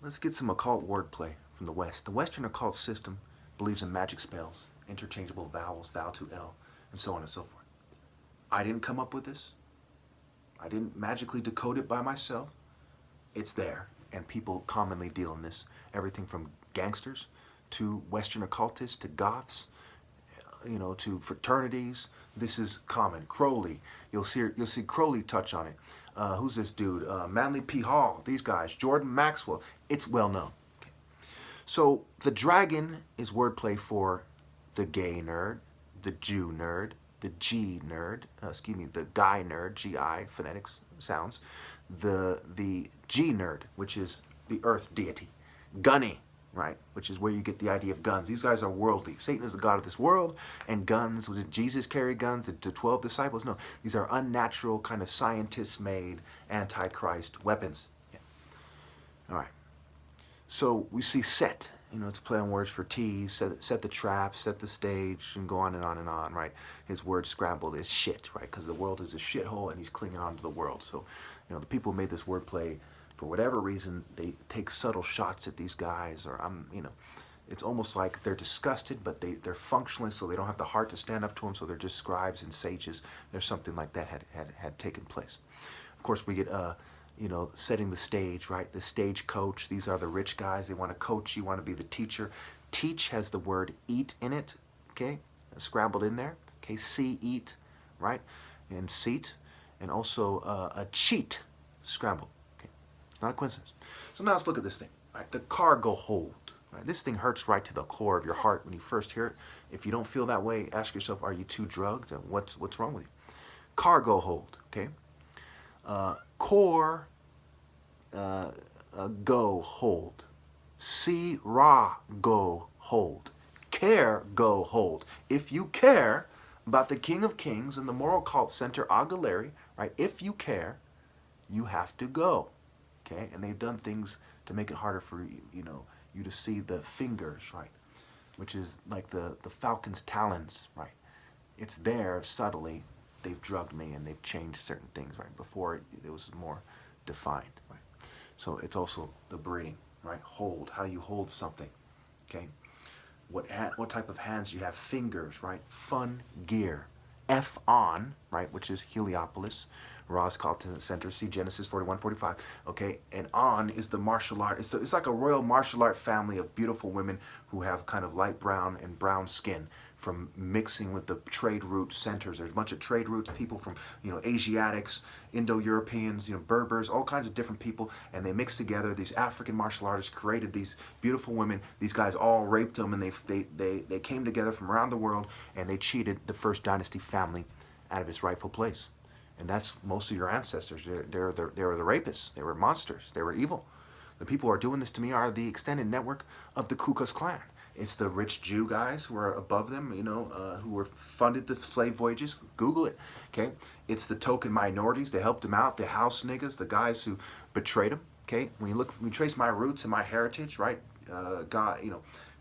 Let's get some occult wordplay from the West. The Western occult system believes in magic spells, interchangeable vowels, vowel to L, and so on and so forth. I didn't come up with this. I didn't magically decode it by myself. It's there, and people commonly deal in this. Everything from gangsters to Western occultists to goths, to fraternities. This is common. Crowley, you'll see Crowley touch on it. Who's this dude? Manly P. Hall. These guys. Jordan Maxwell. It's well known. Okay. So the dragon is wordplay for the gay nerd, the Jew nerd, the G nerd. The guy nerd. Gi phonetics sounds. The G nerd, which is the earth deity. Gunny, right? Which is where you get the idea of guns. These guys are worldly. Satan is the god of this world, and guns. Did Jesus carry guns? Did the 12 disciples? No. These are unnatural, kind of scientist-made antichrist weapons. Yeah. All right. So we see set. It's a play on words for tease, set the trap, set the stage, and go on and on and on, right? His word scrambled is shit, right? Because the world is a shithole, and he's clinging on to the world. So, the people who made this wordplay, for whatever reason, they take subtle shots at these guys, or it's almost like they're disgusted, but they're functionalists, so they don't have the heart to stand up to them, so they're just scribes and sages. There's something like that had taken place. Of course, we get setting the stage, right? The stage coach. These are the rich guys. They want to coach you, want to be the teacher. Teach has the word eat in it, okay? Scrambled in there, okay? See, eat, right? And seat, and also a cheat, scrambled, okay? It's not a coincidence. So now let's look at this thing, right? The cargo hold, right? This thing hurts right to the core of your heart when you first hear it. If you don't feel that way, ask yourself, are you too drugged? What's wrong with you? Cargo hold, okay? Core, go, hold. See, ra, go, hold. Care, go, hold. If you care about the King of Kings and the Moral Cult Center, Aguilera, right? If you care, you have to go, okay? And they've done things to make it harder for you to see the fingers, right? Which is like the falcon's talons, right? It's there subtly. They've drugged me and they've changed certain things, right? Before it was more defined, right? So it's also the breeding, right? Hold, how you hold something, okay? What type of hands you have? Fingers, right? Fun gear. F on, right? Which is Heliopolis, Ra's Cult Center. See Genesis 41:45. Okay, and on is the martial art. It's like a royal martial art family of beautiful women who have kind of light brown and brown skin from mixing with the trade route centers. There's a bunch of trade routes, people from Asiatics, Indo-Europeans, Berbers, all kinds of different people, and they mixed together. These African martial artists created these beautiful women. These guys all raped them, and they came together from around the world, and they cheated the first dynasty family out of its rightful place. And that's most of your ancestors. They were the rapists. They were monsters. They were evil. The people who are doing this to me are the extended network of the Ku Klux Klan. It's the rich Jew guys who are above them, who were funded the slave voyages. Google it, okay? It's the token minorities. They helped them out. The house niggas, the guys who betrayed them, okay? When you trace my roots and my heritage, right?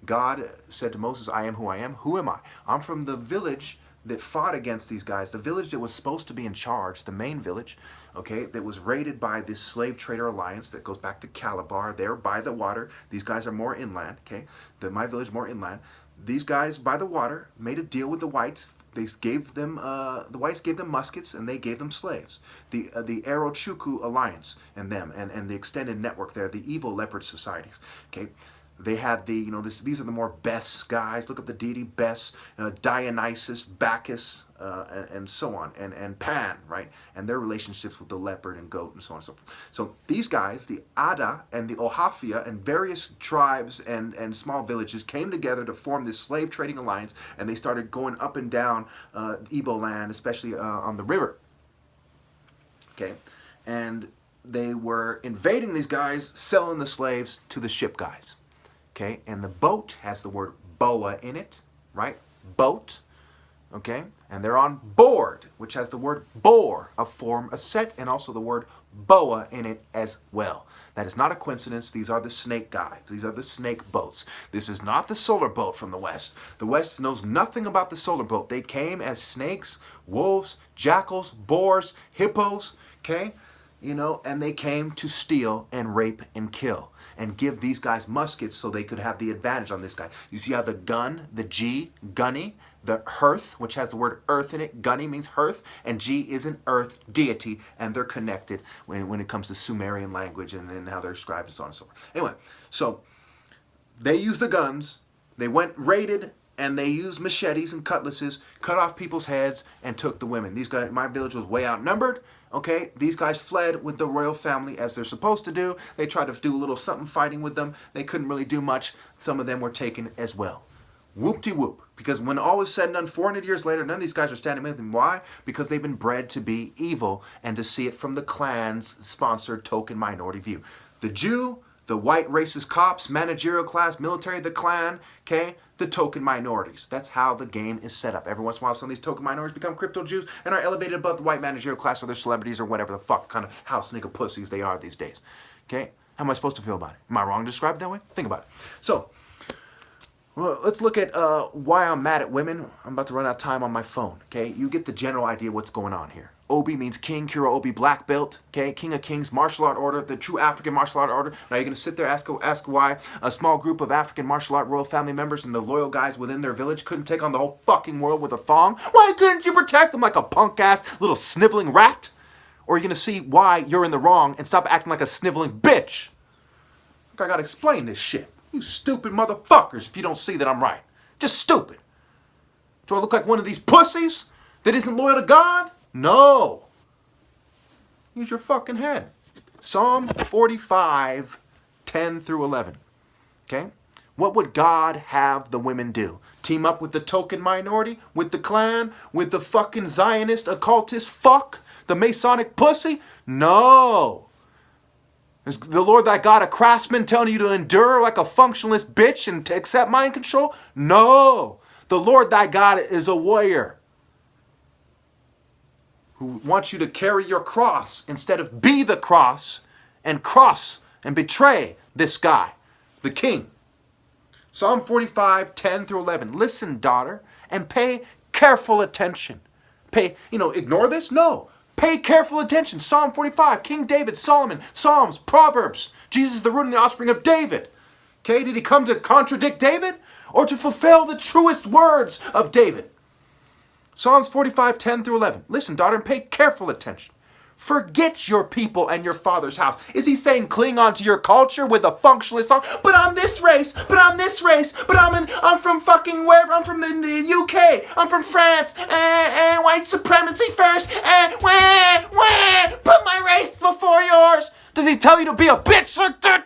God said to Moses, I am who I am. Who am I? I'm from the village that fought against these guys, the village that was supposed to be in charge, the main village, okay, that was raided by this slave trader alliance that goes back to Calabar, there by the water. These guys are more inland, okay? My village more inland. These guys by the water made a deal with the whites. They gave them, the whites gave them muskets and they gave them slaves. The Arochuku alliance and them and the extended network there, the evil leopard societies, okay? They had these are the more Bes guys. Look up the deity Bes, Dionysus, Bacchus, and so on, and Pan, right? And their relationships with the leopard and goat and so on and so forth. So these guys, the Ada and the Ohafia and various tribes and small villages came together to form this slave trading alliance, and they started going up and down Igbo land, especially on the river. Okay, and they were invading these guys, selling the slaves to the ship guys. Okay, and the boat has the word boa in it, right? Boat, okay? And they're on board, which has the word bore, a set, and also the word boa in it as well. That is not a coincidence. These are the snake guys. These are the snake boats. This is not the solar boat from the West. The West knows nothing about the solar boat. They came as snakes, wolves, jackals, boars, hippos, okay? and they came to steal and rape and kill and give these guys muskets so they could have the advantage on this guy. You see how the gun, the G, gunny, the hearth, which has the word earth in it, gunny means hearth, and G is an earth deity, and they're connected when it comes to Sumerian language and how they're described and so on and so forth. Anyway, so they used the guns, they went raided, and they used machetes and cutlasses, cut off people's heads, and took the women. These guys, my village was way outnumbered. Okay, these guys fled with the royal family as they're supposed to do. They tried to do a little something fighting with them. They couldn't really do much. Some of them were taken as well. Whoop-de-whoop. Because when all was said and done, 400 years later, none of these guys are standing with them. Why? Because they've been bred to be evil and to see it from the clan's sponsored token minority view. The Jew, the white racist cops, managerial class, military, the clan, okay? The token minorities. That's how the game is set up. Every once in a while, some of these token minorities become crypto Jews and are elevated above the white managerial class or their celebrities or whatever the fuck kind of house nigga pussies they are these days. Okay? How am I supposed to feel about it? Am I wrong to describe it that way? Think about it. So, well, let's look at why I'm mad at women. I'm about to run out of time on my phone. Okay? You get the general idea what's going on here. Obi means king, Kira Obi, black belt, okay? King of Kings, martial art order, the true African martial art order. Now you're going to sit there ask why a small group of African martial art royal family members and the loyal guys within their village couldn't take on the whole fucking world with a thong? Why couldn't you protect them like a punk-ass little sniveling rat? Or are you going to see why you're in the wrong and stop acting like a sniveling bitch? I got to explain this shit. You stupid motherfuckers if you don't see that I'm right. Just stupid. Do I look like one of these pussies that isn't loyal to God? No. Use your fucking head. Psalm 45, 10 through 11. Okay? What would God have the women do? Team up with the token minority? With the clan? With the fucking Zionist, occultist fuck? The Masonic pussy? No. Is the Lord thy God a craftsman telling you to endure like a functionalist bitch and to accept mind control? No. The Lord thy God is a warrior who wants you to carry your cross instead of be the cross and betray this guy, the king. Psalm 45, 10 through 11. Listen, daughter, and pay careful attention. Ignore this? No. Pay careful attention. Psalm 45, King David, Solomon, Psalms, Proverbs. Jesus is the root and the offspring of David. Okay, did he come to contradict David or to fulfill the truest words of David? Psalms 45, 10 through 11. Listen, daughter, and pay careful attention. Forget your people and your father's house. Is he saying cling on to your culture with a functionalist song? But I'm this race, but I'm from fucking wherever, I'm from the UK, I'm from France, and white supremacy first, and put my race before yours. Does he tell you to be a bitch like that?